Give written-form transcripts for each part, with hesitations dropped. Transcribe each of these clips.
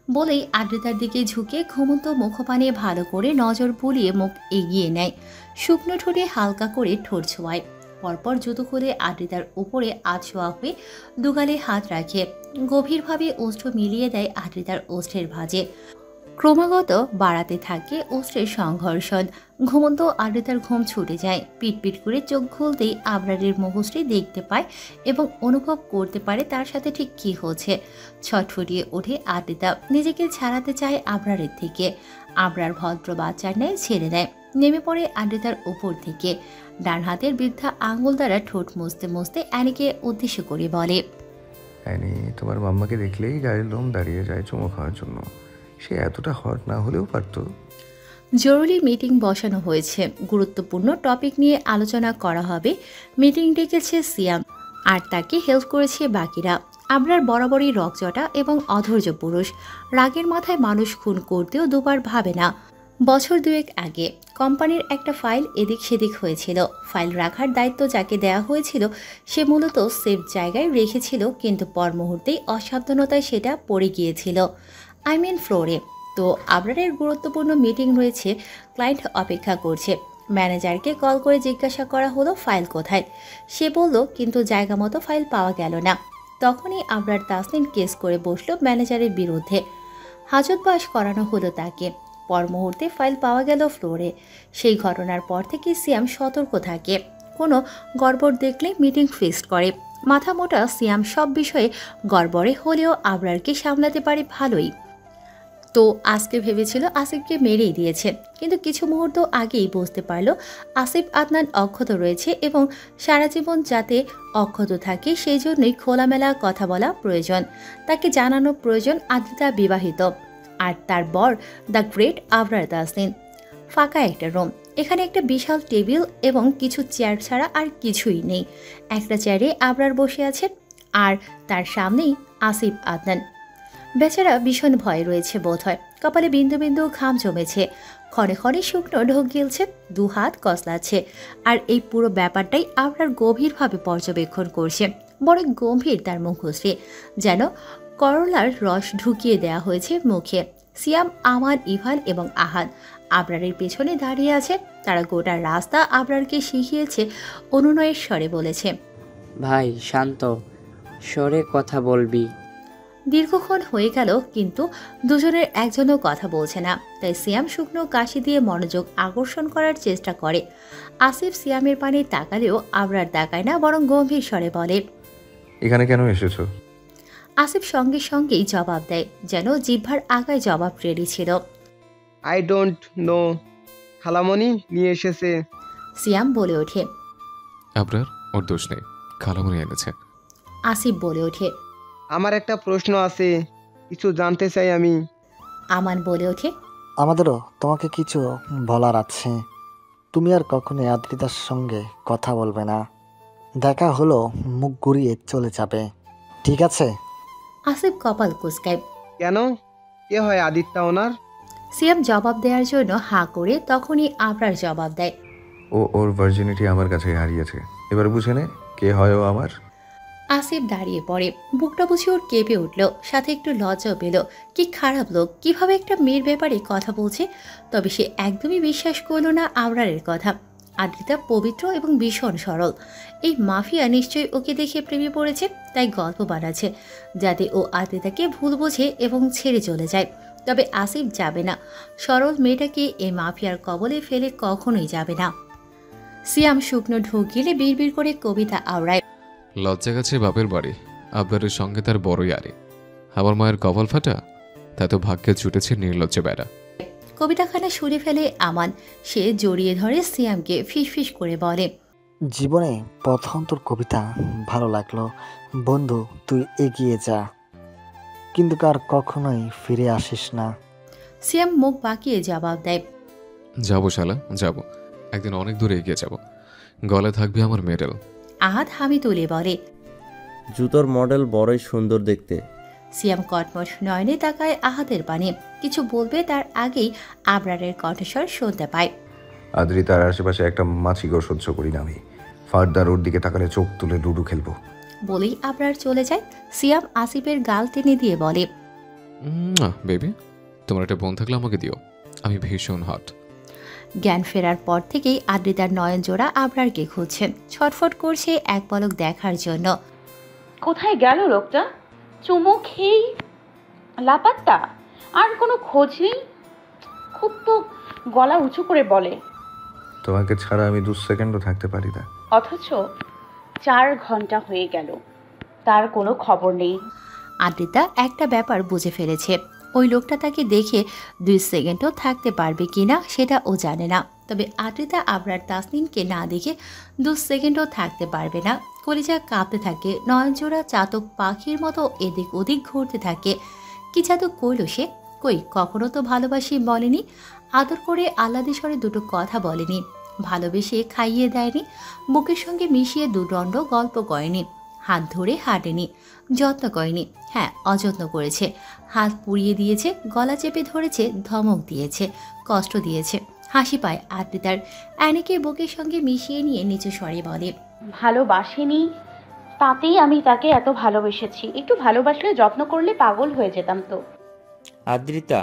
বলেই আদ্রিতার দিকে ঝুঁকে ঘুমন্ত মুখপানে ভালো করে নজর বুলিয়ে মুখ এগিয়ে নেয়। শুকনো ঠোঁটে হালকা করে ঠোঁট ছোঁয়ায়। পরপর জুতো খুলে আদ্রিতার উপরে আছোয়া হয়ে দুগালে হাত রাখে। গভীরভাবে ওষ্ঠ মিলিয়ে দেয় আদ্রিতার ওষ্ঠের ভাঁজে। ক্রমাগত বাড়াতে থাকে ওষ্ঠের সংঘর্ষণ। ঘুমন্ত আদ্রিতার ঘুম ছুটে যায়। পিটপিট করে চোখ খুলতেই আবরারের মুখশ্রী দেখতে পায় এবং অনুভব করতে পারে তার সাথে ঠিক কী হচ্ছে। ছটফটিয়ে ওঠে আদ্রিতা, নিজেকে ছাড়াতে চায় আবরারের থেকে। আবরার ভদ্র বাচ্চার ন্যায় ছেড়ে দেয়। নেমে পড়ে আদ্রিতার উপর থেকে। ডান হাতের বৃদ্ধা আঙুল দ্বারা ঠোঁট মুছতে মুছতে অ্যানিকে উদ্দেশ্য করে বলে, অ্যানি, তোমার মাম্মাকে দেখলেই গায়ের লোম দাঁড়িয়ে যায় চুমো খাওয়ার জন্য। সে এতটা হট না হলেও পারতো। জরুরি মিটিং বসানো হয়েছে। গুরুত্বপূর্ণ টপিক নিয়ে আলোচনা করা হবে। মিটিং ডেকেছে সিয়াম, আর তাকে হেল্প করেছে বাকিরা। আবরার বরাবরই রকজটা এবং অধৈর্য পুরুষ। রাগের মাথায় মানুষ খুন করতেও দুবার ভাবে না। বছর দুয়েক আগে কোম্পানির একটা ফাইল এদিক সেদিক হয়েছিল। ফাইল রাখার দায়িত্ব যাকে দেওয়া হয়েছিল সে মূলত সেফ জায়গায় রেখেছিল, কিন্তু পর মুহূর্তেই অসাবধানতায় সেটা পড়ে গিয়েছিল। ফ্লোরে। তো আবরারের গুরুত্বপূর্ণ মিটিং রয়েছে, ক্লায়েন্ট অপেক্ষা করছে। ম্যানেজারকে কল করে জিজ্ঞাসা করা হলো ফাইল কোথায়। সে বলল, কিন্তু জায়গা মতো ফাইল পাওয়া গেল না। তখনই আবরার তাসনিন কেস করে বসলো ম্যানেজারের বিরুদ্ধে। হাজতবাস করানো হলো তাকে। পর মুহূর্তে ফাইল পাওয়া গেল ফ্লোরে। সেই ঘটনার পর থেকে সিয়াম সতর্ক থাকে। কোনো গড়বড় দেখলে মিটিং ফিক্সড করে। মাথা মোটা সিয়াম সব বিষয়ে গড়বড়ে হলেও আবরারকে সামলাতে পারে ভালোই। তো আজকে ভেবেছিল আসিফকে মেরেই দিয়েছে, কিন্তু কিছু মুহূর্ত আগেই বুঝতে পারল আসিফ আদনান অক্ষত রয়েছে এবং সারা জীবন যাতে অক্ষত থাকে সেই জন্যই খোলামেলা কথা বলা প্রয়োজন। তাকে জানানো প্রয়োজন আদ্রিতা বিবাহিত, আর তার বর দ্য গ্রেট আবরার তাসনিন। ফাঁকা একটা রুম, এখানে একটা বিশাল টেবিল এবং কিছু চেয়ার ছাড়া আর কিছুই নেই। একটা চেয়ারে আবরার বসে আছে, আর তার সামনেই আসিফ আদনান। বেচারা ভীষণ ভয় রয়েছে বোধ হয়। কপালে বিন্দু বিন্দু ঘাম জমেছে। ক্ষণে ক্ষণে শুকনো ঢোক গিলছে, দু হাত কসলাচ্ছে। আর এই পুরো ব্যাপারটাই আবরার গভীরভাবে পর্যবেক্ষণ করছে। বড় গম্ভীর তার মুখশ্রী, যেন করলার রস ঢুকিয়ে দেয়া হয়েছে মুখে। সিয়াম, আমান, ইভান এবং আহাদ আবরারের পেছনে দাঁড়িয়ে আছে। তারা গোটা রাস্তা আবরারকে শিখিয়েছে, অনুনয়ের স্বরে বলেছে, ভাই শান্ত স্বরে কথা বলবি। দীর্ঘক্ষণ হয়ে গেল, কিন্তু দুজনের একজনও কথা বলছে না। তাই সিয়াম শুকনো কাশি দিয়ে মনোযোগ আকর্ষণ করার চেষ্টা করে। আসিফ সিয়ামের পানে তাকালেও আবরার তাকায় না, বরং গম্ভীর স্বরে বলে, এখানে কেন এসেছো? আসিফ সঙ্গে সঙ্গেই জবাব দেয়, যেন জিহ্বার আগায় জবাব রেডি ছিল। আই ডোন্ট নো, খালামণি নিয়ে এসেছে। সিয়াম বলে ওঠে, আবরার, ওর দোষ নেই, খালামণি এনেছে। আসিফ বলে ওঠে, আমার একটা প্রশ্ন আছে, কিছু জানতে চাই আমি। আমান বলে ওঠে, আমাদেরও তোমাকে কিছু বলার আছে। তুমি আর কখনোই আদ্রিতার সঙ্গে কথা বলবে না। দেখা হলো মুখ ঘুরিয়ে চলে যাবে, ঠিক আছে? আসিফ কপাল কুঁচকায়। কেন? কে হয় আদিত্যা ওনার? সিয়াম জবাব দেওয়ার জন্য হাঁ করে তখনই আবরার জবাব দেয়, ওর ভার্জিনিটি আমার কাছে হারিয়েছে। এবার বুঝে নে কে হয় ও আমার। আসিফ দাঁড়িয়ে পড়ে। বুকটা বুঝে ওর কেঁপে উঠল, সাথে একটু লজ্জাও পেল। কি খারাপ লোক, কিভাবে একটা মেয়ের ব্যাপারে কথা বলছে। তবে সে একদমই বিশ্বাস করল না আবরারের কথা। আদ্রিতা পবিত্র এবং ভীষণ সরল। এই মাফিয়া নিশ্চয়ই ওকে দেখে প্রেমে পড়েছে, তাই গল্প বানাচ্ছে যাতে ও আদ্রিতাকে ভুল বোঝে এবং ছেড়ে চলে যায়। তবে আসিফ যাবে না। সরল মেয়েটাকে এই মাফিয়ার কবলে ফেলে কখনোই যাবে না। সিয়াম শুকনো ঢোক গিলে বিড়বিড় করে কবিতা আওড়ায়, লজ্জা গেছে বাপের বাড়ি, আবরারের সঙ্গে তার বড়ই আরে। আমার মায়ের কপাল ফাটা, তাই তো ভাগ্যে ছুটেছে নির্লজ্জ বেড়া। কবিতাখানা শুনে ফেলে আমান। সে জড়িয়ে ধরে সিয়ামকে, ফিসফিস করে বলে, জীবনে প্রথম তোর কবিতা ভালো লাগলো বন্ধু, তুই এগিয়ে যা, কিন্তু কার কখনোই ফিরে আসিস না। সিয়াম মুখ বাঁকিয়ে জবাব দেয়, যাবো শালা, যাবো। একদিন অনেক দূরে এগিয়ে যাব। গলায় থাকবে আমার মেডেল। আহাদ হামি তুলে বলে, জুতোর মডেল বড়ই সুন্দর দেখতে। সিয়াম কটমট নয়নে তাকায় আহাদের পানে। কিছু বলবে তার আগেই আবরারের কণ্ঠস্বর শুনতে পায়, আদ্রিতার আশেপাশে একটা মাছিগড় সহ্য করি না আমি। ফার্দার ওর দিকে তাকালে চোখ তুলে লুডো খেলবো। বলেই আবরার চলে যায়। সিয়াম আসিফের গাল টেনে দিয়ে বলে, বেবি, তোমার একটা বোন থাকলে আমাকে দিও, আমি ভীষণ হট। জ্ঞান ফেরার পর থেকেই আদ্রিতার নয়ন জোড়া আবরারকে খুঁজছেন, ছটফট করছে এক পলক দেখার জন্য। কোথায় গেল লোকটা? চুমু খেয়েই লাপাত্তা, আর কোনো খোঁজ নেই। খুব তো গলা উঁচু করে বলে, তোমাকে ছাড়া আমি 2 সেকেন্ডও থাকতে পারি না। অথচ 4 ঘন্টা হয়ে গেল, তার কোনো খবর নেই। আদ্রিতা একটা ব্যাপার বুঝে ফেলেছে, ওই লোকটা তাকে দেখে 2 সেকেন্ডও থাকতে পারবে কিনা সেটা ও জানে না। তবে আদ্রিতা আবরার তাসনিনকে না দেখে 2 সেকেন্ডও থাকতে পারবে না। কলিজা কাঁপতে থাকে, নয়নজোড়া চাতক পাখির মতো এদিক ওদিক ঘুরতে থাকে। কি জাদু করল সে? কই কখনো তো ভালোবাসি বলেনি, আদর করে আহ্লাদে স্বরে দুটো কথা বলেনি, ভালোবেসে খাইয়ে দেয়নি, বুকের সঙ্গে মিশিয়ে দুদণ্ড গল্প করেনি, হাত ধরে হাঁটেনি, যত্ন করেনি। হ্যাঁ, অযত্ন করেছে, হাত পুড়িয়ে দিয়েছে, গলা চেপে ধরেছে, ধমক দিয়েছে, কষ্ট দিয়েছে। হাসি পায় আদ্রিতার। অ্যানিকে বুকের সঙ্গে মিশিয়ে নিয়ে নিচু স্বরে বলে, ভালোবাসেনি, তাতেই আমি তাকে এত ভালোবেসেছি। একটু ভালোবাসলে, যত্ন করলে পাগল হয়ে যেতাম তো। আদ্রিতা,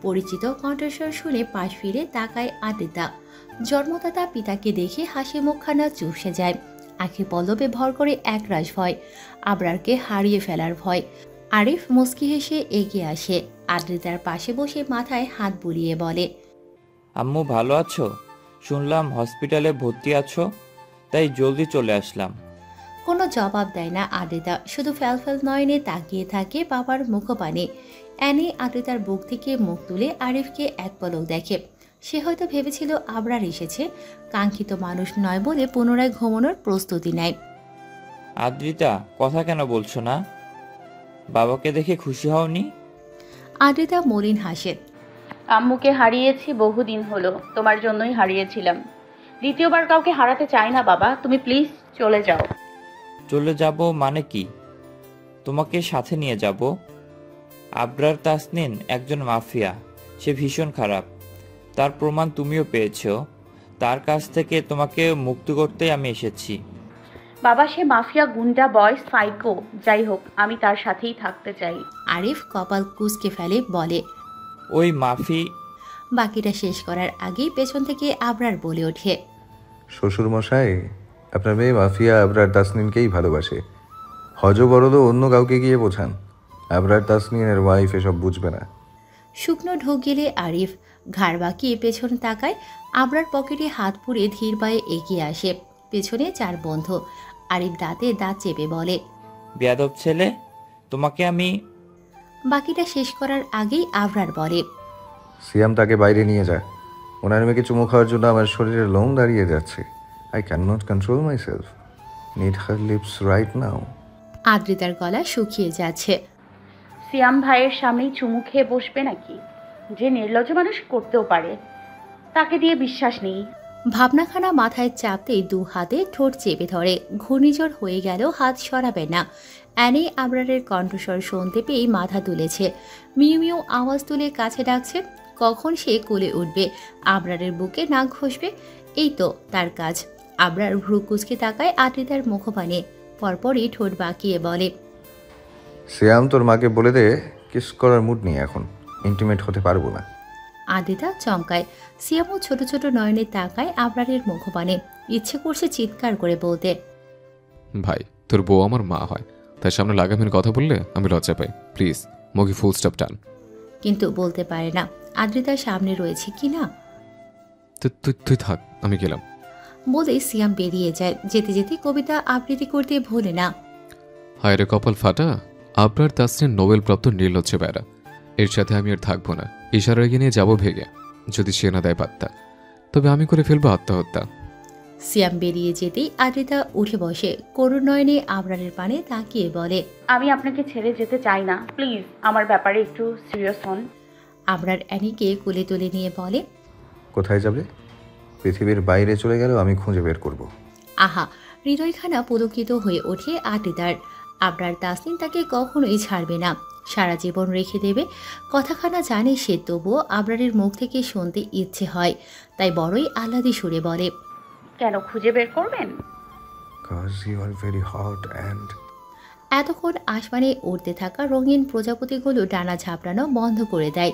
পরিচিত কণ্ঠস্বর শুনে পাশ ফিরে তাকায় আদ্রিতা। জন্মদাতা পিতাকে দেখে হাসি মুখখানা চুপসে যায়। আখি পল্লবে ভর করে একরাশ ভয়, আবরারকে হারিয়ে ফেলার ভয়। আরিফ মুস্কি হেসে এগিয়ে আসে, আদ্রিতার পাশে বসে মাথায় হাত বুলিয়ে বলে, আম্মু ভালো আছো? শুনলাম হসপিটালে ভর্তি আছো, তাই জলদি চলে আসলাম। কোনো জবাব দেয় না আদ্রিতা, শুধু ফ্যালফ্যাল নয়নে তাকিয়ে থাকে বাবার মুখপানে। অ্যানি আদ্রিতার বুক থেকে মুখ তুলে আরিফকে এক পলক দেখে। সে হয়তো ভেবেছিল আবরার এসেছে, কাঙ্ক্ষিত মানুষ নয় বলে পুনরায় ঘুমানোর প্রস্তুতি নেয়। আদ্রিতা, কথা কেন বলছো না? বাবাকে দেখে খুশি হওনি? আদ্রিতা মলিন হাসে, আম্মুকে হারিয়েছি বহুদিন হলো, তোমার জন্যই হারিয়েছিলাম। দ্বিতীয়বার কাউকে হারাতে চাই না বাবা, তুমি প্লিজ চলে যাও। চলে যাব মানে কি? তোমাকে সাথে নিয়ে যাব। আবরার তাসনিন একজন মাফিয়া, সে ভীষণ খারাপ, তার প্রমাণ তুমিও পেয়েছো। তার কাছ থেকে তোমাকে মুক্ত করতেই আমি এসেছি। বাবা, সে মাফিয়া, গুন্ডা, বয়, সাইকো, যাই হোক আমি তার সাথেই থাকতে চাই। আরিফ কপাল কুঁচকে ফেলে বলে। ওই মাফি। বাকিটা শেষ করার আগেই পেছন থেকে আবরার বলে ওঠে, শ্বশুর মশাই, আপনার মেয়ে মাফিয়া আবরার তাসনিনকেই ভালোবাসে। হজ বড়দ অন্য কাউকে গিয়ে বোঝান, আবরার তাসনিনের ওয়াইফ এসব বুঝবে না। শুকনো ঢোক গেলে আরিফ ঘাড় বাঁকিয়ে পেছন তাকায়। আবরার পকেটে হাত পুড়ে ধীর পায়ে এগিয়ে আসে। পেছনে 4 বন্ধু। আরিফ দাঁতে দাঁত চেপে বলে, বেয়াদব ছেলে, তোমাকে আমি। বাকিটা শেষ করার আগেই আবরার বলে, সিয়াম তাকে বাইরে নিয়ে যায়। ওনার মেয়েকে চুমু খাওয়ার জন্য আমার শরীরের লোম দাঁড়িয়ে যাচ্ছে। I can not control myself, need her lips right now. আদ্রিতার গলা শুকিয়ে যাচ্ছে। সিয়াম ভাইয়ের সামনেই চুমু খেয়ে বসবে নাকি? যে নির্লজ্জ মানুষ করতেও পারে, তাকে দিয়ে বিশ্বাস নেই। ভাবনাখানা মাথায় চাপতেই 2 হাতে ঠোঁট চেপে ধরে। ঘূর্ণিঝড় হয়ে গেল, হাত সরাবে না। অ্যানি আবরারের কণ্ঠস্বর শুনতে পেয়েই মাথা তুলেছে। মিউ মিউ আওয়াজ তুলে কাছে ডাকছে। কখন সে কোলে উঠবে, আবরারের বুকে নাক ঘষবে, এই তো তার কাজ। আবরার ভ্রু কুঁচকে তাকায় আদ্রিতার মুখপানে, পরপরই ঠোঁট বাঁকিয়ে বলে, সিয়াম তোর মাকে বলে দে কিস করার মুড নেই এখন, ইন্টিমেট হতে পারবো না। আদ্রিতা চমকায়। সিয়ামও ছোট ছোট নয়নে তাকায় আবরারের মুখপানে। ইচ্ছে করছে চিৎকার করে বলতে, ভাই, তোর বউ আমার মা হয়, তার সামনে লাগামের কথা বললে আমি লজ্জা পাই। প্লিজ মুখে ফুল স্টপ টান। কিন্তু বলতে পারে না আদ্রিতার সামনে রয়েছে কি না। তুই থাক, আমি গেলাম বলে সিয়াম বেরিয়ে যায়। যেতে যেতে কবিতা আবৃত্তি করতে ভোলে না। হায় রে কপাল ফাটা, আবরার তাসনিন নোবেলপ্রাপ্ত নির্লজ্জ বেড়া, এর সাথে আমি আর থাকবো না। ইশারা এগিয়ে নিয়ে যাবো ভেগে, যদি সে না দেয় পাত্তা, তবে আমি করে ফেলবো আত্মহত্যা। সিয়াম বেরিয়ে যেতেই আদ্রিতা উঠে বসে, করুণ নয়নে আবরারের পানে তাকিয়ে বলে, আমি আপনাকে ছেড়ে যেতে চাই না, প্লিজ আমার ব্যাপারে একটু সিরিয়াস হন। আবরার অ্যানিকে কোলে তুলে নিয়ে বলে, কোথায় যাবে? পৃথিবীর বাইরে চলে গেলেও আমি খুঁজে বের করব। আহা, হৃদয়খানা পুলকিত হয়ে ওঠে আদ্রিতার। আবরার তাসনিন তাকে কখনোই ছাড়বে না, সারা জীবন রেখে দেবে। কথাখানা জানে সে, তবুও আবরারের মুখ থেকে শুনতে ইচ্ছে হয়, তাই বড়ই আহ্লাদে সুরে বলে, কেন খুঁজে বের করবেন? Because you are very hot and এতক্ষণ আসমানে উড়তে থাকা রঙিন প্রজাপতিগুলো ডানা ঝাপড়ানো বন্ধ করে দেয়।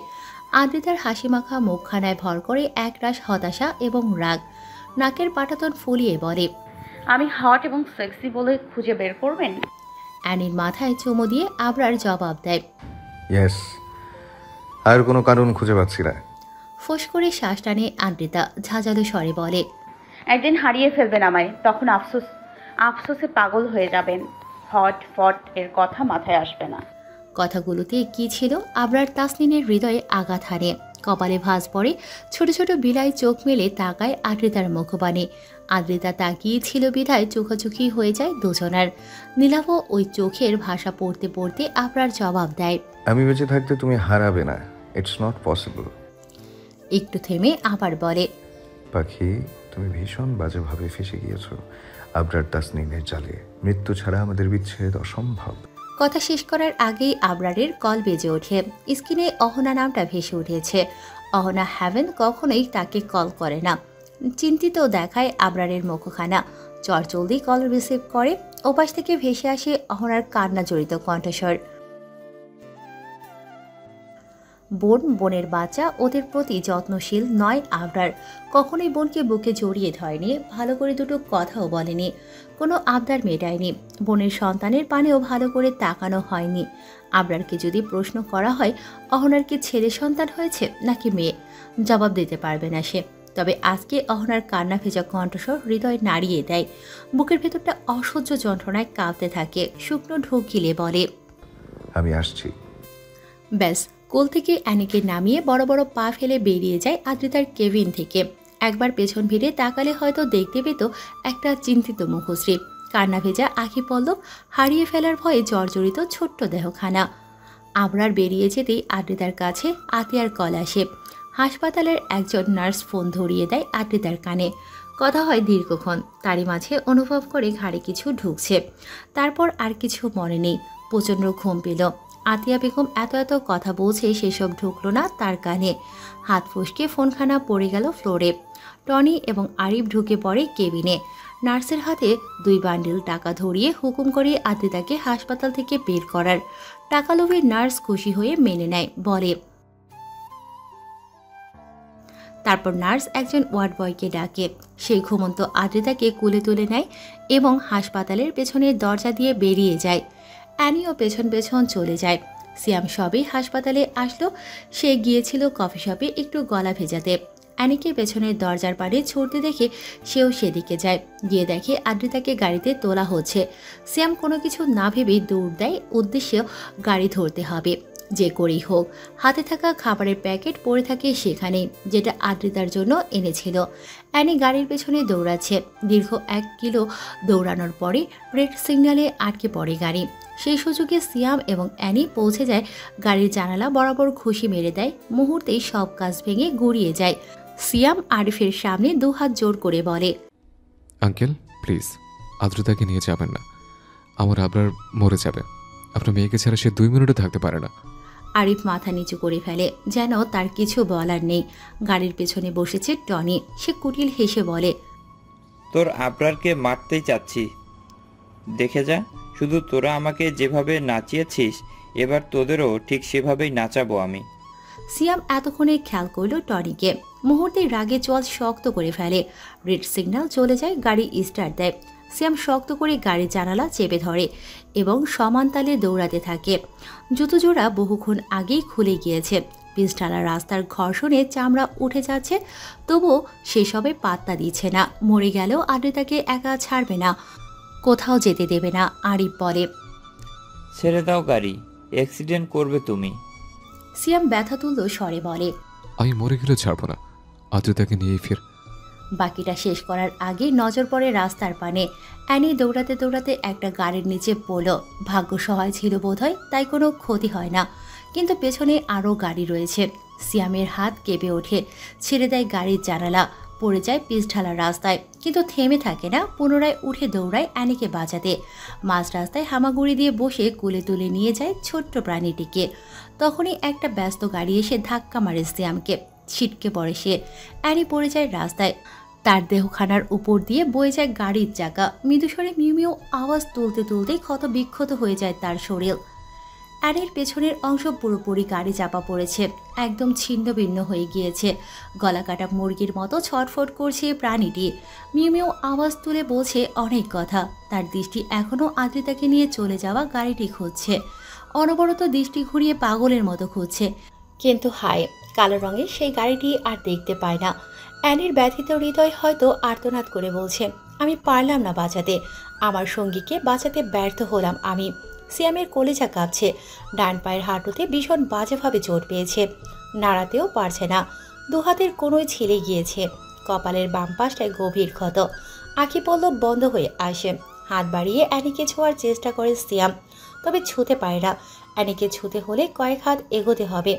আদ্রিতার হাসিমাখা মুখখানায় ভর করে একরাশ হতাশা এবং রাগ। নাকের পাটাতন ফুলিয়ে বলে, আমি হট এবং সেক্সি বলে খুঁজে বের করবেন? অ্যানির মাথায় চুমু দিয়ে আবরার জবাব দেয়। ইয়েস, আর কোনো কারণ খুঁজে পাচ্ছি না। ফোঁস করে শ্বাস টানে আদ্রিতা ঝাঁঝালো স্বরে বলে, একদিন হারিয়ে ফেলবেন আমায়, তখন আফসোসে পাগল হয়ে যাবেন। হট ফট এর কথা মাথায় আসবে না। কথাগুলোতে কি ছিল আবরার তাসনিনের হৃদয়ে আঘাত হানে। কপালে ভাঁজ পড়ে, ছোট ছোট বিলাই চোখ মেলে তাকায় আদ্রিতার মুখপানে। আদ্রিতা তাকিয়েছিল বিধায় চোখাচোখি হয়ে যায় দুজনার। নীলাভ ওই চোখের ভাষা পড়তে পড়তে আবরার জবাব দেয়, আমি বেঁচে থাকতে তুমি হারাবে না। It's not possible. একটু থেমে আবার বলে, পাখি, তুমি ভীষণ বাজেভাবে ফেসে গিয়েছো আবরার তাসনিনের জালে। মৃত্যু ছাড়া আমাদের বিচ্ছেদ অসম্ভব। কথা শেষ করার আগেই আবরারের কল বেজে ওঠে। স্ক্রিনে অহনা নামটা ভেসে উঠেছে। অহনা হ্যাভেন কখনোই তাকে কল করে না। চিন্তিত দেখায় আবরারের মুখখানা। চটজলদি কল রিসিভ করে। ওপাশ থেকে ভেসে আসে অহনার কান্না জড়িত কণ্ঠস্বর। বোনের বাচ্চা, ওদের প্রতি যত্নশীল নয় আবরার। কখনোই বোনকে বুকে জড়িয়ে ধরেনি, ভালো করে দুটো কথাও বলেনি, কোনো আবদার মেটায়নি। বোনের সন্তানের পানেও ভালো করে তাকানো হয়নি। আবরারকে যদি প্রশ্ন করা হয় অহনার কি ছেলে সন্তান হয়েছে নাকি মেয়ে, জবাব দিতে পারবে না সে। তবে আজকে অহনার কান্না ভেজা কণ্ঠস্বর হৃদয় নাড়িয়ে দেয়। বুকের ভেতরটা অসহ্য যন্ত্রণায় কাঁপতে থাকে। শুকনো ঢোক গিলে বলে, আমি আসছি। ব্যাস, কোল থেকে অ্যানিকে নামিয়ে বড় বড় পা ফেলে বেরিয়ে যায় আদ্রিতার কেবিন থেকে। একবার পেছন ফিরে তাকালে হয়তো দেখতে পেত একটা চিন্তিত মুখশ্রী, কান্না ভেজা আখি পল্লব, হারিয়ে ফেলার ভয়ে জর্জরিত ছোট্ট দেহখানা। আবরার বেরিয়ে যেতেই আদ্রিতার কাছে আতিয়ার কল আসে। হাসপাতালের একজন নার্স ফোন ধরিয়ে দেয় আদ্রিতার কানে। কথা হয় দীর্ঘক্ষণ। তারই মাঝে অনুভব করে ঘাড়ে কিছু ঢুকছে। তারপর আর কিছু মনে নেই। প্রচণ্ড ঘুম পেল। আতিয়া বেগম এত কথা বলছে, সেসব ঢুকলো না তার কানে। হাত ফসকে ফোনখানা পড়ে গেল ফ্লোরে। টনি এবং আরিফ ঢুকে পড়ে কেবিনে। নার্সের হাতে 2 বান্ডিল টাকা ধরিয়ে হুকুম করে আদ্রিতাকে হাসপাতাল থেকে বের করার। টাকা লোভী নার্স খুশি হয়ে মেনে নেয়, বলে। তারপর নার্স একজন ওয়ার্ড বয়কে ডাকে। সেই ঘুমন্ত আদ্রিতাকে কুলে তুলে নেয় এবং হাসপাতালের পেছনের দরজা দিয়ে বেরিয়ে যায়। অ্যানিও পেছন পেছন চলে যায়। সিয়াম সবেই হাসপাতালে আসলো। সে গিয়েছিল কফি শপে একটু গলা ভেজাতে। অ্যানিকে পেছনের দরজার পাড়ে ছুটতে দেখে সেও সেদিকে যায়। গিয়ে দেখে আদ্রিতাকে গাড়িতে তোলা হচ্ছে। সিয়াম কোনো কিছু না ভেবেই দৌড় দেয়, উদ্দেশ্যে গাড়ি ধরতে হবে যে করেই হোক। হাতে থাকা খাবারের প্যাকেট পড়ে থাকে সেখানে, যেটা আদ্রিতার জন্য এনেছিল। অ্যানি গাড়ির পেছনে দৌড়াচ্ছে। দীর্ঘ 1 কিলো দৌড়ানোর পরে রেড সিগন্যালে আটকে পড়ে গাড়ি। সেই সুযোগে সিয়াম এবং অ্যানি পৌঁছে যায়। গাড়ির জানালা বরাবর ঘুষি মেরে দেয়। মুহূর্তেই সব কাজ ভেঙে গড়িয়ে যায়। সিয়াম আরিফের সামনে 2 হাত জোর করে বলে, আঙ্কেল প্লিজ আদ্রিতাকে নিয়ে যাবেন না। আমার আবরার মরে যাবে। আপনার মেয়েকে ছাড়া সে 2 মিনিটও থাকতে পারে না। আরিফ মাথা নিচু করে ফেলে, যেন তার কিছু বলার নেই। গাড়ির পেছনে বসেছে টনি। সে কুটিল হেসে বলে, তোর আবরারকে মারতেই চাচ্ছি, দেখে যা। শুধু তোরা আমাকে যেভাবে নাচিয়েছিস, এবার তোদেরও ঠিক সেভাবেই নাচাবো আমি। সিয়াম এতক্ষণে খেয়াল করল টনিকে। মুহূর্তে রাগে চোয়াল শক্ত করে ফেলে। রেড সিগন্যাল চলে যায়, গাড়ি স্টার্ট দেয়। সিয়াম শক্ত করে গাড়ির জানালা চেপে ধরে এবং সমান তালে দৌড়াতে থাকে। জুতো জোড়া বহুক্ষণ আগেই খুলে গিয়েছে। পিচঢালা রাস্তার ঘর্ষণে চামড়া উঠে যাচ্ছে, তবুও সেসবে পাত্তা দিচ্ছে না। মরে গেলেও আদ্রিতাকে একা ছাড়বে না, কোথাও যেতে দেবে না। আরিফ বলে, ছেড়ে দাও গাড়ি, অ্যাক্সিডেন্ট করবে তুমি। সিয়াম ব্যথা তুল্য স্বরে বলে, আমি মরে গেলেও ছাড়বো না। আদ্রিতাকে নিয়েই ফির। বাকিটা শেষ করার আগে নজর পড়ে রাস্তার পানে। অ্যানি দৌড়াতে দৌড়াতে একটা গাড়ির নিচে পড়ল। ভাগ্য সহায় ছিল বোধহয়, তাই কোনো ক্ষতি হয় না। কিন্তু পেছনে আরও গাড়ি রয়েছে। সিয়ামের হাত কেঁপে ওঠে। ছেড়ে দেয় গাড়ির জানালা, পড়ে যায় পিচঢালা রাস্তায়। কিন্তু থেমে থাকে না, পুনরায় উঠে দৌড়ায় অ্যানিকে বাঁচাতে। মাঝ রাস্তায় হামাগুড়ি দিয়ে বসে কোলে তুলে নিয়ে যায় ছোট্ট প্রাণীটিকে। তখনই একটা ব্যস্ত গাড়ি এসে ধাক্কা মারে সিয়ামকে। ছিটকে পড়ে সে। অ্যানি পড়ে যায় রাস্তায়। তার দেহখানার উপর দিয়ে বয়ে যায় গাড়ির চাকা। মৃদুস্বরে মিউ মিউ আওয়াজ তুলতে তুলতেই ক্ষত বিক্ষত হয়ে যায় তার শরীর। অ্যানির পেছনের অংশ পুরোপুরি গাড়ি চাপা পড়েছে, একদম ছিন্ন ভিন্ন হয়ে গিয়েছে। গলা কাটা মুরগির মতো ছটফট করছে প্রাণীটি। মিউ মিউ আওয়াজ তুলে বলছে অনেক কথা। তার দৃষ্টি এখনও আদ্রিতাকে নিয়ে চলে যাওয়া গাড়িটি খুঁজছে, অনবরত দৃষ্টি ঘুরিয়ে পাগলের মতো খুঁজছে। কিন্তু হায়, কালো রঙের সেই গাড়িটি আর দেখতে পায় না। অ্যানির ব্যথিত হৃদয় হয়তো আর্তনাদ করে বলছে, আমি পারলাম না বাঁচাতে, আমার সঙ্গীকে বাঁচাতে ব্যর্থ হলাম আমি। সিয়ামের কলিজা কাঁপছে, ডান পায়ের হাঁটুতে ভীষণ বাজেভাবে চোট পেয়েছে, নাড়াতেও পারছে না। দুহাতের কোনোই ছিলে গিয়েছে, কপালের বাম পাশটায় গভীর ক্ষত। আঁখি পল্লব বন্ধ হয়ে আসে। হাত বাড়িয়ে অ্যানিকে ছোঁয়ার চেষ্টা করে সিয়াম, তবে ছুঁতে পারে না। অ্যানিকে ছুঁতে হলে কয়েক হাত এগোতে হবে।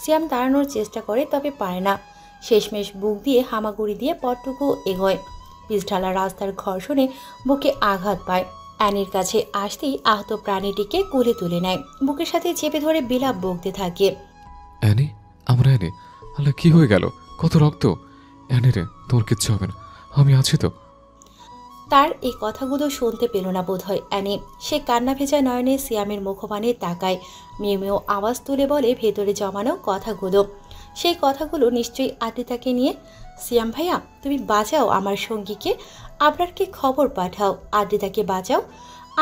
সিয়াম দাঁড়ানোর চেষ্টা করে, তবে পারে না। শেষমেশ বুক দিয়ে হামাগুড়ি দিয়ে পথটুকু এগোয়। পিচঢালা রাস্তার ঘর্ষণে বুকে আঘাত পায়। অ্যানির কাছে আসতেই আহত প্রাণীটিকে কোলে তুলে নেয়, বুকের সাথে চেপে ধরে বিলাপ বকতে থাকে। অ্যানি, আমরা অ্যানি, আল্লাহ কি হয়ে গেল, কত রক্ত! অ্যানি রে, তোর কিচ্ছু হবে না, আমি আছি তো। তার এই কথাগুলো শুনতে পেল না বোধহয় অ্যানি। সে কান্না ভেজা নয়নে সিয়ামের মুখপানে তাকায়। মেয়ে মেয়েও আওয়াজ তুলে বলে ভেতরে জমানো কথাগুলো। সেই কথাগুলো নিশ্চয়ই আদ্রিতাকে নিয়ে। সিয়াম ভাইয়া, তুমি বাঁচাও আমার সঙ্গীকে, আবরারকে খবর পাঠাও, আদ্রিতাকে বাঁচাও।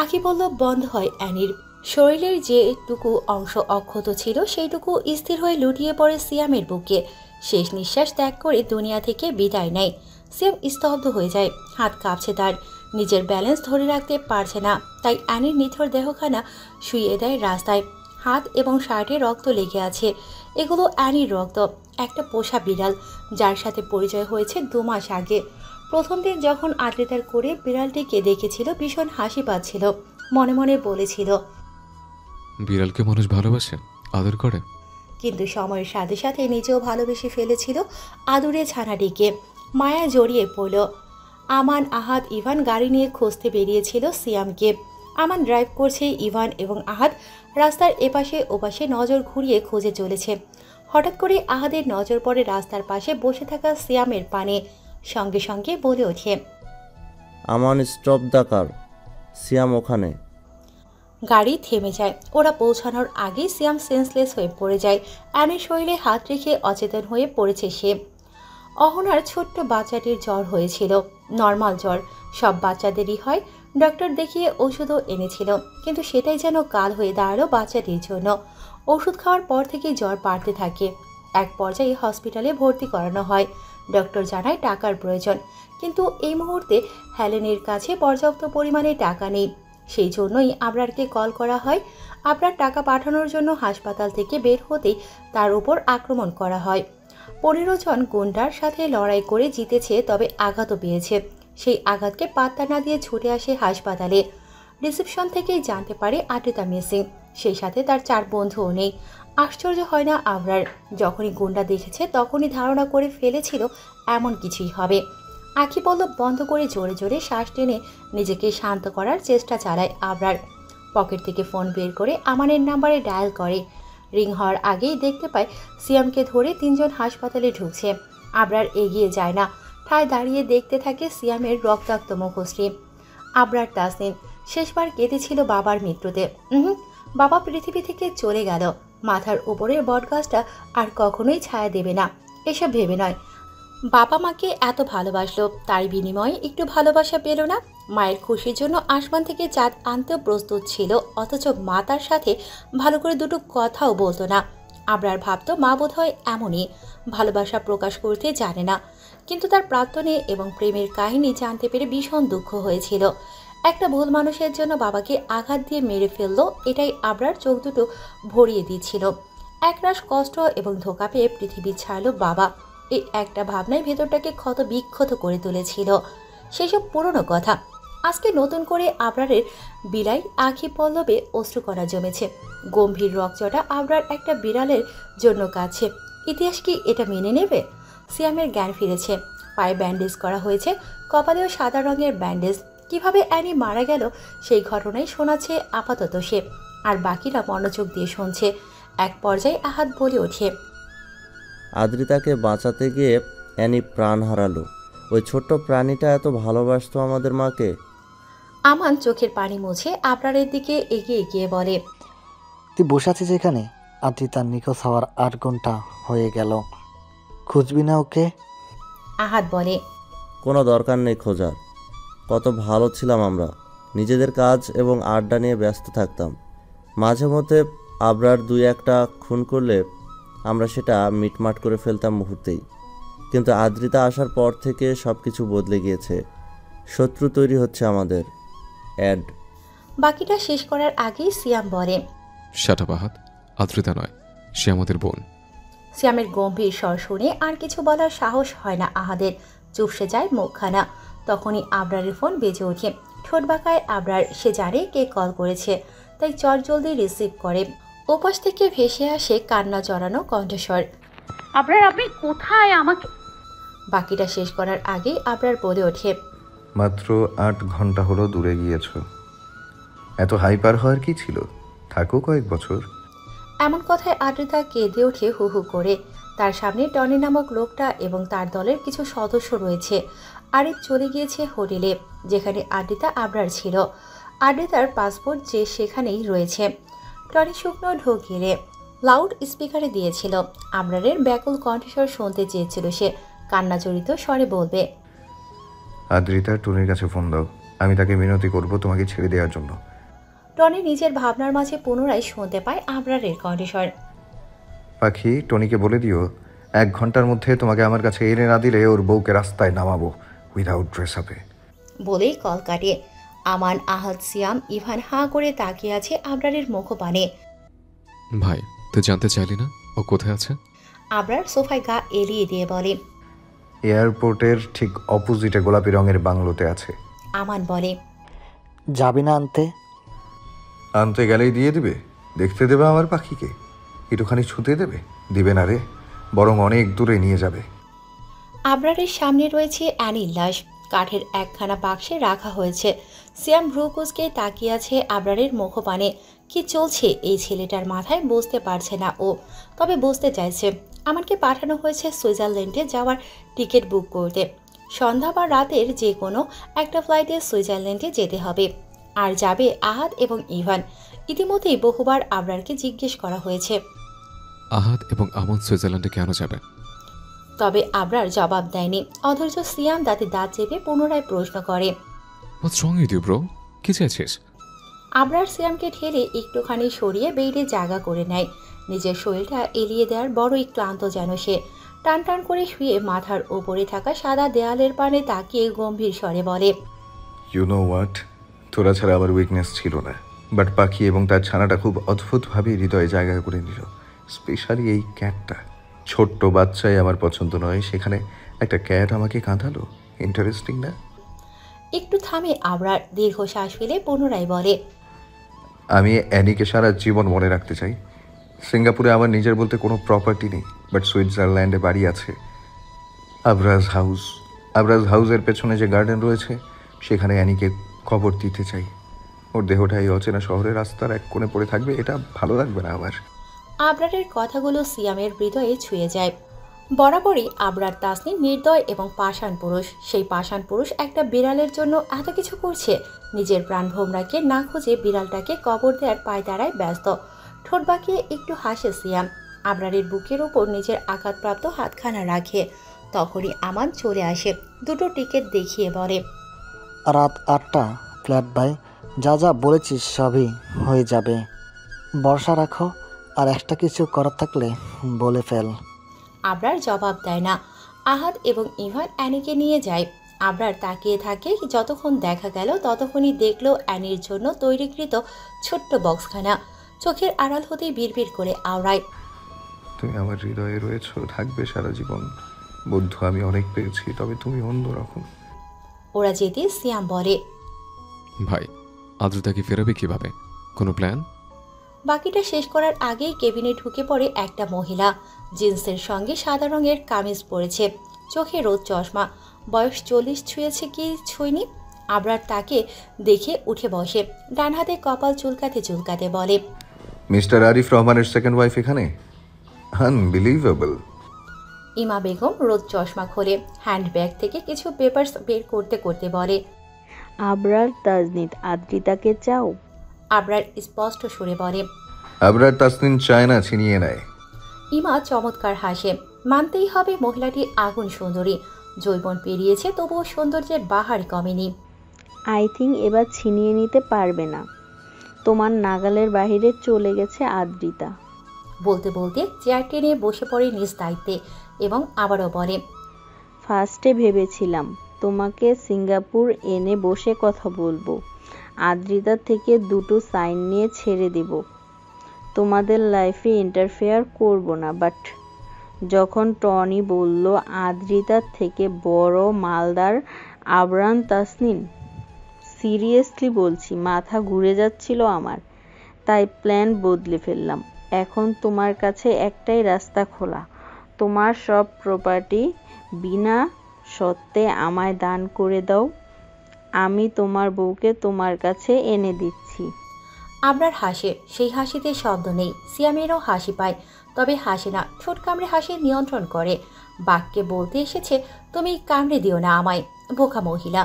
আঁখি বলল বন্ধ হয় অ্যানির। শরীরের যেটুকু অংশ অক্ষত ছিল সেইটুকু স্থির হয়ে লুটিয়ে পড়ে সিয়ামের বুকে। শেষ নিঃশ্বাস ত্যাগ করে দুনিয়া থেকে বিদায় নেয়। সিয়াম স্তব্ধ হয়ে যায়, হাত কাঁপছে তার, নিজের ব্যালেন্স ধরে রাখতে পারছে না। তাই অ্যানির নিথর দেহখানা শুইয়ে দেয় রাস্তায়। হাত এবং শার্টে রক্ত লেগে আছে, এগুলো অ্যানির রক্ত। একটা পোষা বিড়াল, যার সাথে পরিচয় হয়েছে 2 মাস আগে। প্রথম দিন যখন আদ্রিতার করে বিড়ালটিকে দেখেছিল ভীষণ হাসি পাচ্ছিল, মনে মনে বলেছিল বিড়ালকে মানুষ ভালোবাসে, আদর করে। কিন্তু সময়ের সাথে সাথে নিজেও ভালোবেসে ফেলেছিল আদুরে ছানাটিকে। মায়া জড়িয়ে পড়ল। আমান, আহাদ, ইভান গাড়ি নিয়ে খুঁজতে বেরিয়েছিল সিয়ামকে। আমান ড্রাইভ করছে, ইভান এবং আহাদ রাস্তার এপাশে ওপাশে নজর ঘুরিয়ে খুঁজে চলেছে। হঠাৎ করে আহাদের নজর পড়ে রাস্তার পাশে বসে থাকা সিয়ামের পানে। সঙ্গে সঙ্গে বলে ওঠে, আমান স্টপ দ্য কার, সিয়াম ওখানে। গাড়ি থেমে যায়। ওরা পৌঁছানোর আগেই সিয়াম সেন্সলেস হয়ে পড়ে যায়। অ্যানির শরীরে হাত রেখে অচেতন হয়ে পড়েছে সে। অহনার ছোট্ট বাচ্চাটির জ্বর হয়েছিল, নর্মাল জ্বর, সব বাচ্চাদেরই হয়। ডক্টর দেখিয়ে ওষুধও এনেছিল, কিন্তু সেটাই যেন কাল হয়ে দাঁড়ালো বাচ্চাটির জন্য। ওষুধ খাওয়ার পর থেকেই জ্বর বাড়তে থাকে। এক পর্যায়ে হসপিটালে ভর্তি করানো হয়। ডক্টর জানায় টাকার প্রয়োজন, কিন্তু এই মুহূর্তে হেলেনের কাছে পর্যাপ্ত পরিমাণে টাকা নেই। সেই জন্যই আবরারকে কল করা হয়। আবরার টাকা পাঠানোর জন্য হাসপাতাল থেকে বের হতেই তার উপর আক্রমণ করা হয়। 15 জন গুন্ডার সাথে লড়াই করে জিতেছে, তবে আঘাতও পেয়েছে। সেই আঘাতকে পাত্তা না দিয়ে ছুটে আসে হাসপাতালে। রিসেপশন থেকেই জানতে পারে আদ্রিতা মিসিং, সেই সাথে তার 4 বন্ধুও নেই। আশ্চর্য হয় না আবরার, যখনই গুন্ডা দেখেছে তখনই ধারণা করে ফেলেছিল এমন কিছুই হবে। আঁখি পল্লব বন্ধ করে জোরে জোরে শ্বাস টেনে নিজেকে শান্ত করার চেষ্টা চালায় আবরার। পকেট থেকে ফোন বের করে আমানের নাম্বারে ডায়াল করে। রিং হওয়ার আগেই দেখতে পায় সিয়ামকে ধরে 3 জন হাসপাতালে ঢুকছে। আবরার এগিয়ে যায় না, ঠায় দাঁড়িয়ে দেখতে থাকে সিয়ামের রক্তাক্ত মুখশ্রী। আবরার তাসনিন শেষবার কেঁদেছিল বাবার মৃত্যুতে। বাবা পৃথিবী থেকে চলে গেল, মাথার উপরের বটগাছটা আর কখনোই ছায়া দেবে না এসব ভেবে নয়। বাবা মাকে এত ভালোবাসলো, তার বিনিময়ে একটু ভালোবাসা পেল না। মায়ের খুশির জন্য আসমান থেকে চাঁদ আনতেও প্রস্তুত ছিল, অথচ মা তার সাথে ভালো করে দুটো কথাও বলতো না। আবরার ভাবতো মা বোধহয় এমনই, ভালোবাসা প্রকাশ করতে জানে না। কিন্তু তার প্রাক্তনে এবং প্রেমের কাহিনী জানতে পেরে ভীষণ দুঃখ হয়েছিল। একটা ভুল মানুষের জন্য বাবাকে আঘাত দিয়ে মেরে ফেললো, এটাই আবরার চোখ দুটো ভরিয়ে দিচ্ছিল। একরাশ কষ্ট এবং ধোঁকা পেয়ে পৃথিবী ছাড়লো বাবা। এই একটা ভাবনায় ভেতরটাকে ক্ষত বিক্ষত করে তুলেছিল। সেসব পুরনো কথা আজকে নতুন করে আবরারের বিলাই আঁখি পল্লবে অশ্রুকণা জমেছে। গম্ভীর রকচটা আবরার একটা বিড়ালের জন্য কাছে। ইতিহাস কি এটা মেনে নেবে? সিয়ামের জ্ঞান ফিরেছে, পায়ে ব্যান্ডেজ করা হয়েছে, কপালেও সাদা রঙের ব্যান্ডেজ। কিভাবে অ্যানি মারা গেল সেই ঘটনাই শোনাচ্ছে আপাতত সে, আর বাকিরা মনোযোগ দিয়ে শুনছে। এক পর্যায়ে আহাদ বলে ওঠে, আদ্রিতাকে বাঁচাতে গিয়ে অ্যানি প্রাণ হারালো। ওই ছোট্ট প্রাণীটা এত ভালোবাসতো আমাদের মাকে। আমান চোখের পানি মুছে আবরারের দিকে এগিয়ে গিয়ে বলে, তুই বসে আছিস এখানে? আদ্রিতার নিখোঁজ হওয়ার 8 ঘন্টা হয়ে গেল, খুঁজবি না ওকে? আহাদ বলে, কোনো দরকার নেই খোঁজার। কত ভালো ছিলাম আমরা, নিজেদের কাজ এবং আড্ডা নিয়ে ব্যস্ত থাকতাম। মাঝে মধ্যে আবরার 2-1টা খুন করলে আমরা সেটা মিটমাট করে ফেলতাম মুহূর্তেই। কিন্তু আদ্রিতা আসার পর থেকে সব কিছু বদলে গিয়েছে। শত্রু তৈরি হচ্ছে আমাদের। অ্যাড। বাকিটা শেষ করার আগেই সিয়াম বলে, শাট আপ আহাদ, আদ্রিতা নয়, সে আমাদের বোন। সিয়ামের গম্ভীর স্বর শুনে আর কিছু বলার সাহস হয় না আহাদের, চুপসে যায় মুখখানা। তখনই আবরারের ফোন বেজে ওঠে। ঠোঁট বাঁকায় আবরার, সে জানে কে কল করেছে, তাই চটজলদি রিসিভ করে। ওপাশ থেকে ভেসে আসে কান্না জড়ানো কণ্ঠস্বর, আবরার আপনি কোথায়? আমাকে বাকিটা শেষ করার আগেই আবরার বলে ওঠে, মাত্র 8 ঘন্টা হলো দূরে গিয়েছ। এত হাইপার হওয়ার কি ছিল? থাকো কয়েক বছর। এমন কথায় আদ্রিতা কেঁদে ওঠে হু হু করে। তার সামনে টনি নামক লোকটা এবং তার দলের কিছু সদস্য রয়েছে। আরিফ চলে গিয়েছে হোটেলে, যেখানে আদ্রিতা আবরার ছিল। আদ্রিতার পাসপোর্ট যে সেখানেই রয়েছে। টনি শুকনো ঢোক গিলে লাউড স্পিকারে দিয়েছিল। আবরারের ব্যাকুল কণ্ঠস্বর শুনতে চেয়েছিল সে। কান্নাজড়িত স্বরে বলবে, আদ্রিতা, টনির কাছে ফোন দাও, আমি তাকে মিনতি করব তোমাকে ছেড়ে দেওয়ার জন্য। টনি নিজের ভাবনার মাঝে পুনরায় শুনতে পায় আবরারের কণ্ঠস্বর। পাখি, টনিকে বলে দিও 1 ঘন্টার মধ্যে তোমাকে আমার কাছে এনে না দিলে ওর বউকে রাস্তায় নামাবো উইদাউট ড্রেস আপে। বলেই কল কাটে। আমান, আহাদ, সিয়াম, ইভান হাঁ করে তাকিয়ে আছে আবরারের মুখপানে। ভাই, তুই জানতে চাইলি না ও কোথায় আছে? আবরার সোফায় গা এলিয়ে দিয়ে বলে, এয়ারপোর্টের ঠিক অপোজিটে গোলাপি রঙের বাংলোতে আছে। আমান বলে, যাবি না আনতে? আনতে গেলেই দিয়ে দিবে? দেখতে দেবে আমার পাখিকে? একটুখানি ছুতে দেবে? দিবে না রে, বরং অনেক দূরে নিয়ে যাবে। আবরারের সামনে রয়েছে অ্যানির লাশ, কাঠের একখানা বাক্সে রাখা হয়েছে। সিয়াম ভ্রুকুচকে তাকিয়ে আছে আবরারের মুখপানে। কি চলছে এই ছেলেটার মাথায় বুঝতে পারছে না ও, তবে বুঝতে চাইছে। আমাকে পাঠানো হয়েছে সুইজারল্যান্ডে যাওয়ার টিকিট বুক করতে। সন্ধ্যা বা রাতের যে কোনো একটা ফ্লাইটে সুইজারল্যান্ডে যেতে হবে। আর যাবে আহাদ এবং ইভান। ইতিমধ্যেই বহুবার আবরারকে জিজ্ঞেস করা হয়েছে, আহাদ এবং আমন সুইজারল্যান্ডে কেন যাবে? তবে আবরার জবাব দেয়নি। অধৈর্য সিয়াম দাঁতে দাঁত চেপে পুনরায় প্রশ্ন করে, হোয়াটস রং উইথ ইউ ব্রো? কি চাইছিস? আবরার সিয়ামকে ঠেলে একটুখানি সরিয়ে বেডে জায়গা করে নেয়। নিজের শরীরটা এলিয়ে দেওয়ার বড়ই ক্লান্ত যেন সে। টান টান করে শুয়ে মাথার ওপরে থাকা সাদা দেয়ালের পানে তাকিয়ে গম্ভীর স্বরে বলে, ইউ নো হোয়াট, তোরা ছাড়া আমার উইকনেস ছিল না, বাট পাখি এবং তার ছানাটা খুব অদ্ভুতভাবে হৃদয়ে জায়গা করে নিল। স্পেশালি এই ক্যাটটা। ছোট্ট বাচ্চাই আমার পছন্দ নয়, সেখানে একটা ক্যাট আমাকে কাঁদালো। ইন্টারেস্টিং না? একটু থামে আবরার, দীর্ঘশ্বাস ফেলে পুনরায় বলে, আমি অ্যানিকে সারা জীবন মনে রাখতে চাই। সিঙ্গাপুরে আমার নিজের বলতে কোনো প্রপার্টি নেই, বাট সুইজারল্যান্ডে বাড়ি আছে। আবরাজ হাউসের পেছনে যে গার্ডেন রয়েছে, সেখানে অ্যানিকে কবর দিতে চাই। ওর দেহটা এই অচেনা শহরের রাস্তার এক কোণে পড়ে থাকবে, এটা ভালো লাগবে না আমার। আবরারের কথাগুলো সিয়ামের হৃদয়ে ছুঁয়ে যায়। বরাবরই আবরার তাসনিম নির্দয় এবং পাষাণ পুরুষ। সেই পাষাণ পুরুষ একটা বিড়ালের জন্য এত কিছু করছে। নিজের প্রাণ ভোমরাকে না খুঁজে বিড়ালটাকে কবর দেওয়ার পায়তারায় ব্যস্ত। ঠোঁট বাঁকিয়ে একটু হাসে সিয়াম। আবরারের বুকের উপর নিজের আঘাতপ্রাপ্ত হাতখানা রাখে। তখনই আমান চলে আসে, 2টো টিকিট দেখিয়ে বলে, রাত 8টা, ফ্ল্যাট বাই। যা যা বলেছিস সবই হয়ে যাবে। ভরসা রাখো, আর একটা কিছু করার থাকলে বলে ফেল। আবরার জবাব দেয় না। আহাদ এবং ইভান অ্যানিকে নিয়ে যায়। আবরার তাকিয়ে থাকে। যতক্ষণ দেখা গেল ততক্ষণই দেখলো অ্যানির জন্য তৈরিকৃত ছোট্ট বক্সখানা। চোখের আড়াল হতেই বিড়বিড় করে আওড়ায়, তুমি আমার হৃদয়ে রয়েছো, থাকবে সারা জীবন। বন্ধু আমি অনেক পেয়েছি, তবে তুমি অন্যরকম। ওরা যেতে সিয়াম বলে, ভাই, আদ্রতাকে ফেরাবে কিভাবে? কোনো প্ল্যান? বাকিটা শেষ করার আগেই কেবিনে ঢুকে পড়ে একটা মহিলা। জিন্সের সঙ্গে সাদা রঙের কামিজ পরেছে, চোখে রোদ চশমা। বয়স 40 ছুঁয়েছে কি ছুঁয়নি। আবরার তাকে দেখে উঠে বসে, ডান হাতে কপাল চুলকাতে চুলকাতে বলে, মিস্টার আরিফ রহমানের সেকেন্ড ওয়াইফ এখানে? আনবিলিভেবল। ইমা বেগম রোদ চশমা খোলে, হ্যান্ডব্যাগ থেকে কিছু পেপারস বের করতে করতে বলে, আবরার তাজনিদ আদ্রিতাকে চাও? আবরার স্পষ্ট সুরে বলে, আবরার তাসনিন চায় না ছিনিয়ে নেয়। ইমা চমৎকার হাসে। মানতেই হবে মহিলাটি আগুন সুন্দরী, যৌবন পেরিয়েছে তবুও সৌন্দর্যের বাহার কমেনি। আই থিঙ্ক এবার ছিনিয়ে নিতে পারবে না, তোমার নাগালের বাইরে চলে গেছে আদ্রিতা। বলতে বলতে চেয়ার টেনে বসে পড়ে নিজ দায়িত্বে এবং আবারও বলে, ফার্স্টে ভেবেছিলাম তোমাকে সিঙ্গাপুর এনে বসে কথা বলবো, আদ্রিতার থেকে দুটো সাইন নিয়ে ছেড়ে দেব, তোমাদের লাইফে ইন্টারফেয়ার করব না। বাট যখন টনি বলল আদ্রিতার থেকে বড় মালদার আবরান তাসনিন, সিরিয়াসলি বলছি মাথা ঘুরে যাচ্ছিল আমার, তাই প্ল্যান বদলে ফেললাম। এখন তোমার কাছে একটাই রাস্তা খোলা, তোমার সব প্রপার্টি বিনা শর্তে আমায় দান করে দাও, আমি তোমার বউকে তোমার কাছে এনে দিচ্ছি। আবরার হাসে, সেই হাসিতে শব্দ নেই। সিয়ামেরও হাসি পায়, তবে হাসে না, ঠোঁট কামড়ে হাসি নিয়ন্ত্রণ করে। বাক্যে বলতে এসেছে, তুমি কামড়ে দিও না আমায়, বোকা মহিলা।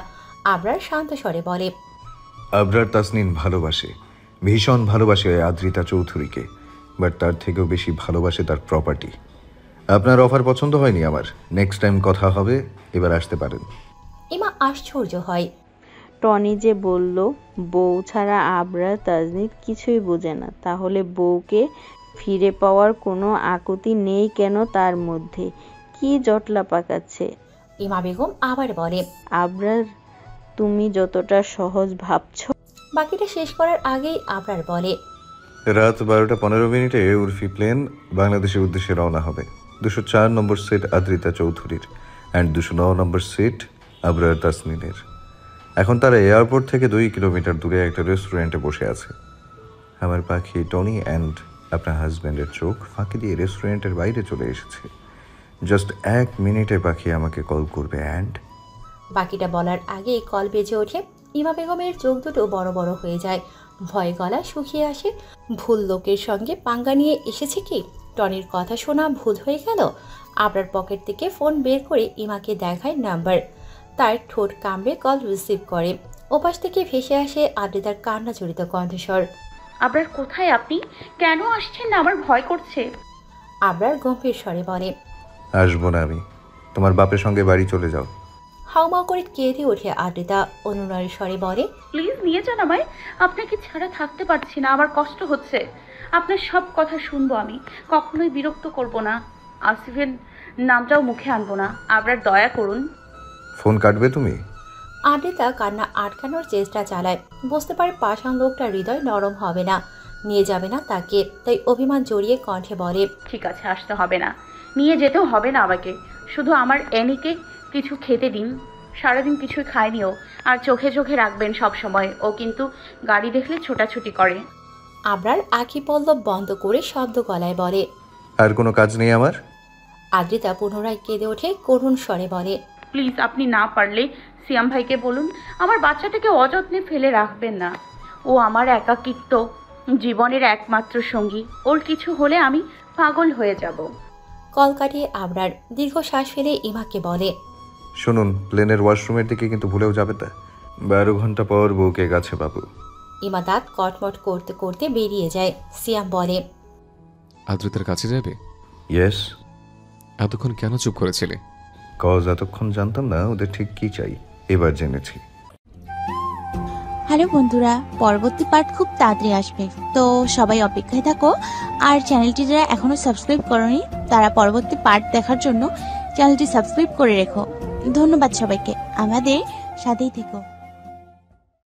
আবরার শান্ত স্বরে বলে, আবরার তাসনিন ভালোবাসে, ভীষণ ভালোবাসে আদ্রিতা চৌধুরীকে, বাট তার থেকেও বেশি ভালোবাসে তার প্রপার্টি। আপনার অফার পছন্দ হয়নি আমার, নেক্সট টাইম কথা হবে, এবার আসতে পারেন। ইমা আশ্চর্য হয়। টনি যে বলল বউ ছাড়া আবরার তাজনিদ কিছুই বোঝে না, তাহলে বউকে ফিরে পাওয়ার কোনো আকুতি নেই কেন তার মধ্যে? কি জটলা পাকাচ্ছে? ইমা বেগম আবার বলে, আবরার তুমি যতটা সহজ ভাবছো। বাকিটা শেষ করার আগেই আবরার বলে, রাত 12:15 উর্ফি প্লেন বাংলাদেশের উদ্দেশ্যে রওনা হবে। 204 নম্বর সিট আদ্রিতা চৌধুরীর অ্যান্ড 209 নম্বর সিট আবরার তাসনিনের। এখন তারা এয়ারপোর্ট থেকে 2 কিলোমিটার দূরে একটা রেস্টুরেন্টে বসে আছে। আমার পাখি টনি অ্যান্ড আপনার হাজব্যান্ডের চোখ ফাঁকি দিয়ে রেস্টুরেন্টের বাইরে চলে এসেছে। জাস্ট 1 মিনিটে পাখি আমাকে কল করবে অ্যান্ড বাকিটা বলার আগেই কল বেজে ওঠে। ইমা বেগমের চোখ দুটো বড় বড় হয়ে যায়, ভয়ে গলা শুকিয়ে আসে। ভুল লোকের সঙ্গে পাঙ্গা নিয়ে এসেছে কি? টনির কথা শোনা ভুল হয়ে গেল। আবরার পকেট থেকে ফোন বের করে ইমাকে দেখায় নাম্বার। তার ঠোঁট কামড়ে কল রিসিভ করে। ওপাশ থেকে ভেসে আসে আদ্রিতার কান্না জড়িত কণ্ঠস্বর। আবরার কোথায় আপনি? কেন আসছেন না? আমার ভয় করছে। আবরার গম্ভীর স্বরে বলে, আসবো না আমি, তোমার বাপের সঙ্গে বাড়ি চলে যাও। হাউমাউ করে কেঁদে ওঠে আদ্রিতা, অনুনয়ের স্বরে বলে, প্লিজ নিয়ে যান আমায়, আপনাকে ছাড়া থাকতে পারছি না, আমার কষ্ট হচ্ছে। আপনার সব কথা শুনবো আমি, কখনোই বিরক্ত করব না, আসিফের নামটাও মুখে আনবো না। আবরার দয়া করুন। ফোন কাটবে তুমি? আদ্রিতা কান্না আটকানোর চেষ্টা চালায়। বুঝতে পারে পাষাণ লোকটা হৃদয় নরম হবে না, নিয়ে যাবে না তাকে, তাই অভিমান জড়িয়ে কণ্ঠে বলে, ঠিক আছে, আসতে হবে না, নিয়ে যেতেও হবে না আমাকে, শুধু আমার এনিকে কিছু খেতে দিন। সারাদিন কিছুই খায়নিও, আর চোখে চোখে রাখবেন সব সময়, ও কিন্তু গাড়ি দেখলে ছোটাছুটি করে। আবরার আখি পল্লব বন্ধ করে শব্দ গলায় বলে, আর কোনো কাজ নেই আমার? আদ্রিতা পুনরায় কেঁদে ওঠে, করুণ স্বরে বলে, প্লিজ আপনি না পারলে সিয়াম ভাইকে বলুন আমার বাচ্চাটাকে অযত্নে ফেলে রাখবেন না। ও আমার একাকিত্ব জীবনের একমাত্র সঙ্গী, ওর কিছু হলে আমি পাগল হয়ে যাব। কল কাটিয়ে আবরার দীর্ঘশ্বাস ফেলে ইমাকে বলে, শুনুন, প্লেনের ওয়াশরুমের দিকে কিন্তু ভুলেও যাবে না। 12 ঘন্টা পর বউকে কাছে পাবো। ইমা দাঁত কটমট করতে করতে বেরিয়ে যায়। সিয়াম বলে, আদ্রিতার কাছে যাবে? ইয়েস। এতক্ষণ কেন চুপ করেছিলে? কজ এতক্ষণ জানতাম না ওদের ঠিক কি চাই, এবার জেনেছি। হ্যালো বন্ধুরা, পরবর্তী পার্ট খুব তাড়াতাড়ি আসবে, তো সবাই অপেক্ষায় থাকো। আর চ্যানেলটি যারা এখনো সাবস্ক্রাইব করোনি তারা পরবর্তী পার্ট দেখার জন্য চ্যানেলটি সাবস্ক্রাইব করে রেখো। ধন্যবাদ সবাইকে, আমাদের সাথেই থেকো।